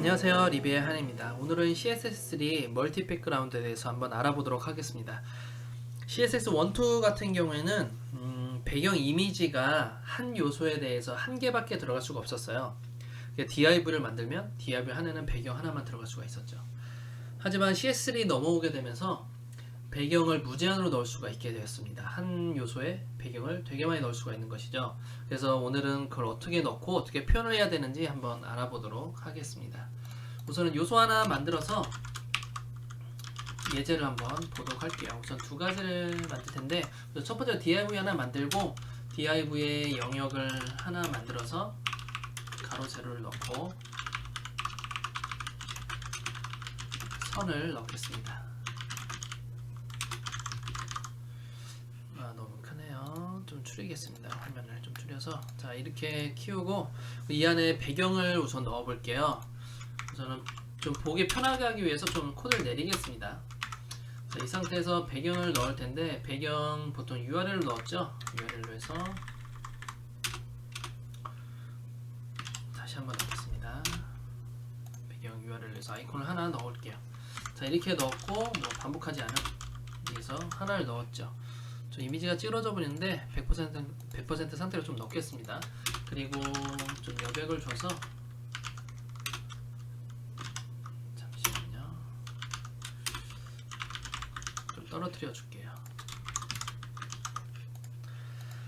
안녕하세요, 리비의 한입니다. 오늘은 CSS3 멀티 백그라운드에 대해서 한번 알아보도록 하겠습니다. CSS1, 2 같은 경우에는 배경 이미지가 한 요소에 대해서 한 개밖에 들어갈 수가 없었어요. div를 만들면 div 안에는 배경 하나만 들어갈 수가 있었죠. 하지만 CS3 넘어오게 되면서 배경을 무제한으로 넣을 수가 있게 되었습니다. 한 요소에 배경을 되게 많이 넣을 수가 있는 것이죠. 그래서 오늘은 그걸 어떻게 넣고 어떻게 표현을 해야 되는지 한번 알아보도록 하겠습니다. 우선은 요소 하나 만들어서 예제를 한번 보도록 할게요. 우선 두 가지를 만들 텐데, 첫 번째로 div 하나 만들고 div의 영역을 하나 만들어서 가로 세로를 넣고 선을 넣겠습니다. 너무 크네요. 좀 줄이겠습니다. 화면을 좀 줄여서, 자, 이렇게 키우고 이 안에 배경을 우선 넣어 볼게요. 우선은 좀 보기 편하게 하기 위해서 좀 코드를 내리겠습니다. 자, 이 상태에서 배경을 넣을 텐데, 배경 보통 URL을 넣었죠. URL로 해서 다시 한번 넣겠습니다. 배경 URL로 해서 아이콘을 하나 넣을게요. 자, 이렇게 넣었고 뭐 반복하지 않은 여기서 하나를 넣었죠. 저 이미지가 찌그러져 버리는데 100% 상태로 좀 넣겠습니다. 그리고 좀 여백을 줘서, 잠시만요, 좀 떨어뜨려 줄게요.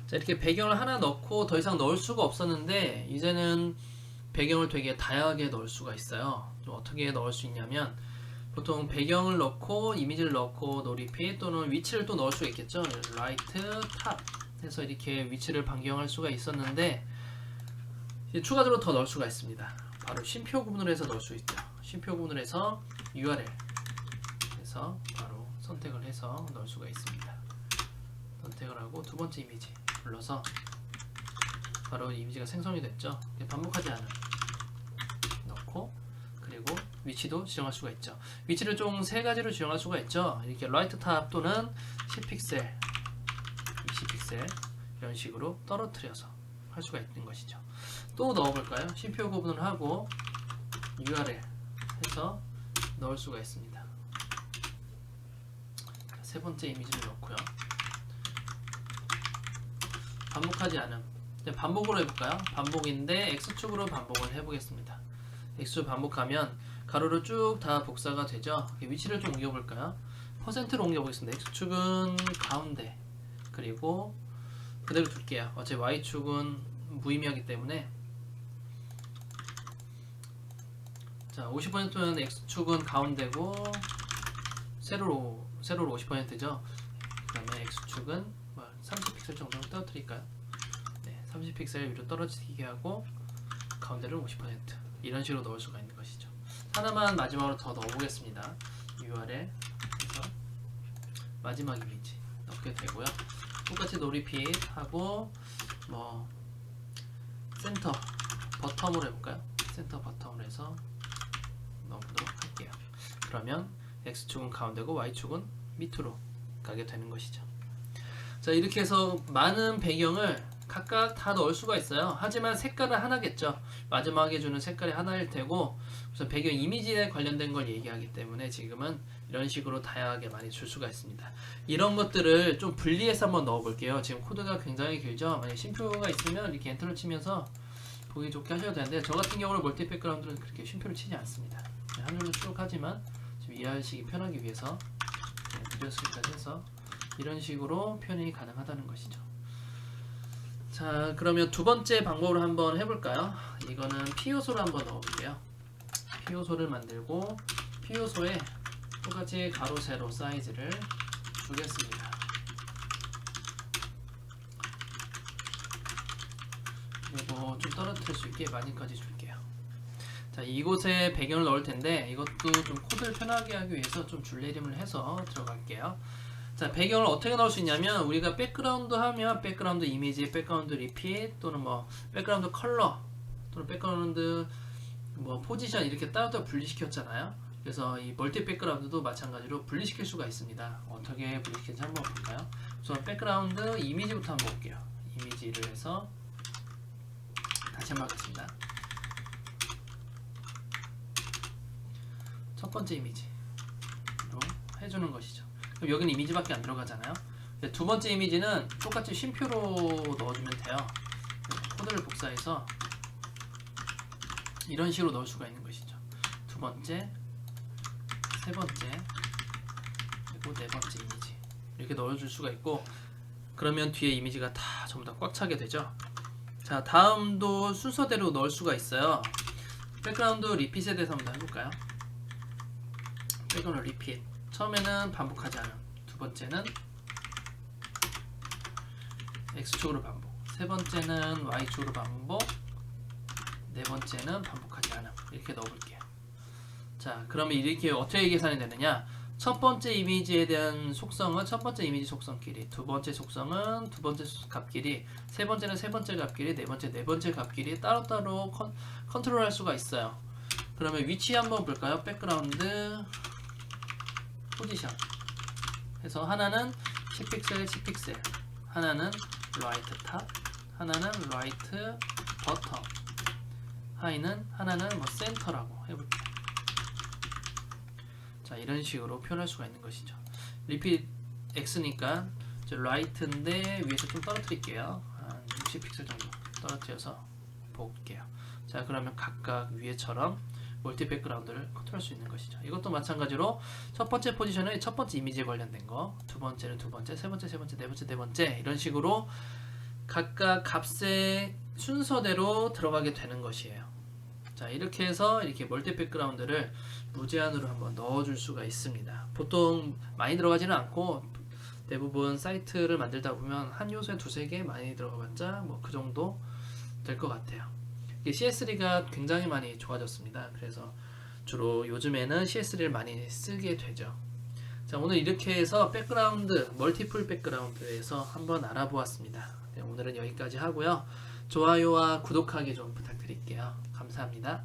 자, 이렇게 배경을 하나 넣고 더 이상 넣을 수가 없었는데, 이제는 배경을 되게 다양하게 넣을 수가 있어요. 좀 어떻게 넣을 수 있냐면, 보통 배경을 넣고 이미지를 넣고 노리핏 또는 위치를 또 넣을 수가 있겠죠. 라이트 탑 해서 이렇게 위치를 변경할 수가 있었는데, 이제 추가적으로 더 넣을 수가 있습니다. 바로 쉼표 구분을 해서 넣을 수 있죠. 쉼표 구분을 해서 URL 해서 바로 선택을 해서 넣을 수가 있습니다. 선택을 하고 두 번째 이미지 불러서 바로 이미지가 생성이 됐죠. 반복하지 않은 넣고, 그리고 위치도 지정할 수가 있죠. 위치를 총 세 가지로 지정할 수가 있죠. 이렇게 라이트 탑 또는 10픽셀, 20픽셀 이런 식으로 떨어뜨려서 할 수가 있는 것이죠. 또 넣어볼까요? 쉼표 구분을 하고 URL 해서 넣을 수가 있습니다. 세 번째 이미지를 넣고요. 반복하지 않음. 반복으로 해볼까요? 반복인데 X축으로 반복을 해보겠습니다. X축 반복하면 가로로 쭉 다 복사가 되죠. 위치를 좀 옮겨볼까요? 퍼센트로 옮겨보겠습니다. X축은 가운데, 그리고 그대로 둘게요. 어차피 Y축은 무의미하기 때문에, 자, 50%는 X축은 가운데고 세로로 50%죠. 그 다음에 X축은 30픽셀 정도 떨어뜨릴까요? 네, 30픽셀 위로 떨어지게 하고 가운데를 50%, 이런 식으로 넣을 수가 있는 것이죠. 하나만 마지막으로 더 넣어보겠습니다. URL 해서 마지막 이미지 넣게 되고요. 똑같이 노리핏 하고 뭐 센터 버텀으로 해볼까요? 센터 버텀으로 해서 넣어보도록 할게요. 그러면 X축은 가운데고 Y축은 밑으로 가게 되는 것이죠. 자, 이렇게 해서 많은 배경을 각각 다 넣을 수가 있어요. 하지만 색깔은 하나겠죠. 마지막에 주는 색깔이 하나일 테고, 우선 배경 이미지에 관련된 걸 얘기하기 때문에 지금은 이런 식으로 다양하게 많이 줄 수가 있습니다. 이런 것들을 좀 분리해서 한번 넣어 볼게요. 지금 코드가 굉장히 길죠. 만약에 쉼표가 있으면 이렇게 엔터를 치면서 보기 좋게 하셔도 되는데, 저 같은 경우는 멀티 백그라운드는 그렇게 쉼표를 치지 않습니다. 한 줄로 쭉 하지만 좀 이해하시기 편하기 위해서 드렸을까지 해서 이런 식으로 표현이 가능하다는 것이죠. 자, 그러면 두 번째 방법으로 한번 해볼까요? 이거는 P요소를 한번 넣어볼게요. P요소를 만들고 P요소에 똑같이 가로 세로 사이즈를 주겠습니다. 그리고 좀 떨어뜨릴 수 있게 많이까지 줄게요. 자, 이곳에 배경을 넣을 텐데, 이것도 좀 코드를 편하게 하기 위해서 좀 줄내림을 해서 들어갈게요. 자, 배경을 어떻게 넣을 수 있냐면, 우리가 백그라운드 하면 백그라운드 이미지, 백그라운드 리핏 또는 뭐 백그라운드 컬러 또는 백그라운드 뭐 포지션 이렇게 따로따로 분리시켰잖아요. 그래서 이 멀티 백그라운드도 마찬가지로 분리시킬 수가 있습니다. 어떻게 분리시킬지 한번 볼까요? 우선 백그라운드 이미지부터 한번 볼게요. 이미지를 해서 다시 한번 하겠습니다. 첫 번째 이미지로 해주는 것이죠. 그럼 여기는 이미지밖에 안 들어가잖아요. 두 번째 이미지는 똑같이 쉼표로 넣어주면 돼요. 코드를 복사해서 이런 식으로 넣을 수가 있는 것이죠. 두 번째, 세 번째, 그리고 네 번째 이미지 이렇게 넣어줄 수가 있고, 그러면 뒤에 이미지가 다 전부 다 꽉 차게 되죠. 자, 다음도 순서대로 넣을 수가 있어요. 백그라운드 리핏에 대해서 한번 해볼까요? 백그라운드 리핏, 처음에는 반복하지 않음, 두 번째는 X축으로 반복, 세 번째는 Y축으로 반복, 네 번째는 반복하지 않음. 이렇게 넣어볼게요. 자, 그러면 이렇게 어떻게 계산이 되느냐? 첫 번째 이미지에 대한 속성은 첫 번째 이미지 속성끼리, 두 번째 속성은 두 번째 값끼리, 세 번째는 세 번째 값끼리, 네 번째 값끼리 따로따로 컨트롤할 수가 있어요. 그러면 위치 한번 볼까요? 백그라운드 포지션 해서 하나는 10픽셀 10픽셀, 하나는 라이트 탑, 하나는 라이트 버텀, 하나는 뭐 센터라고 해볼게요. 자, 이런 식으로 표현할 수가 있는 것이죠. 리핏 X니까 라이트인데 위에서 좀 떨어뜨릴게요. 한 60픽셀 정도 떨어뜨려서 볼게요. 자, 그러면 각각 위에처럼 멀티 백그라운드를 컨트롤할 수 있는 것이죠. 이것도 마찬가지로 첫 번째 포지션은 첫 번째 이미지에 관련된 거, 두 번째는 두 번째, 세 번째, 네 번째 이런 식으로 각각 값의 순서대로 들어가게 되는 것이에요. 자, 이렇게 해서 이렇게 멀티 백그라운드를 무제한으로 한번 넣어줄 수가 있습니다. 보통 많이 들어가지는 않고 대부분 사이트를 만들다 보면 한 요소에 두세 개, 많이 들어가봤자 뭐 그 정도 될 것 같아요. CS3가 굉장히 많이 좋아졌습니다. 그래서 주로 요즘에는 CS3를 많이 쓰게 되죠. 자, 오늘 이렇게 해서 백그라운드, 멀티플 백그라운드에서 한번 알아보았습니다. 네, 오늘은 여기까지 하고요. 좋아요와 구독하기 좀 부탁드릴게요. 감사합니다.